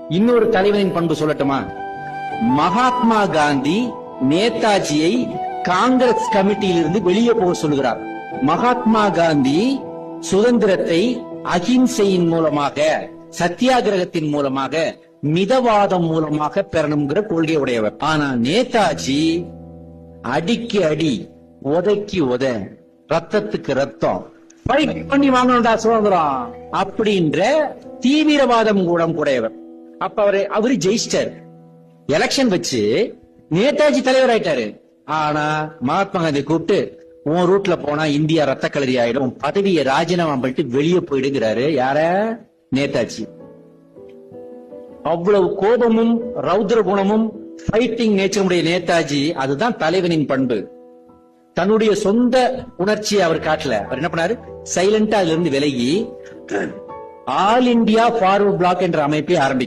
இன்னொரு தலைவனின் பண்பு சொல்லட்டுமா? மகாத்மா காந்தி நேதாஜியை காங்கிரஸ் கமிட்டியில் இருந்து வெளியே போக சொல்லுகிறார். மகாத்மா காந்தி சுதந்திரத்தை அகிம்சையின் மூலமாக, சத்தியாகிரகத்தின் மூலமாக, மிதவாதம் மூலமாக பெறணுங்கிற கொள்கை உடையவர். ஆனா நேதாஜி அடிக்கு அடி, உதைக்கு உத, ரத்தத்துக்கு ரத்தம், ஃபைட் பண்ணி வாங்கணும்டா சுதந்திரம் அப்படின்ற தீவிரவாதம் கூடையவர். அப்ப அவரு ஜெயிச்சிட்டாரு. எலெக்ஷன் வச்சு நேதாஜி தலைவர் ஆயிட்டாரு. ஆனா மகாத்மா காந்தி கூப்பிட்டு, உன் ரூட்ல போனா இந்தியா ரத்த கலரி ஆயிடும், பதவியை ராஜினாமா பண்ணிட்டு வெளியே போயிடுங்கிறாரு. யார? நேதாஜி. அவ்வளவு கோபமும் ரௌத்ர குணமும் ஃபைட்டிங் நேச்சருடைய நேதாஜி. அதுதான் தலைவனின் பண்பு. தன்னுடைய சொந்த உணர்ச்சியை அவர் காட்டல. அவர் என்ன பண்ணாரு? சைலண்டா அதுல இருந்து விலகி ஆல் இந்தியா ஃபார்வர்ட் பிளாக் என்ற அமைப்பை ஆரம்பித்தார்.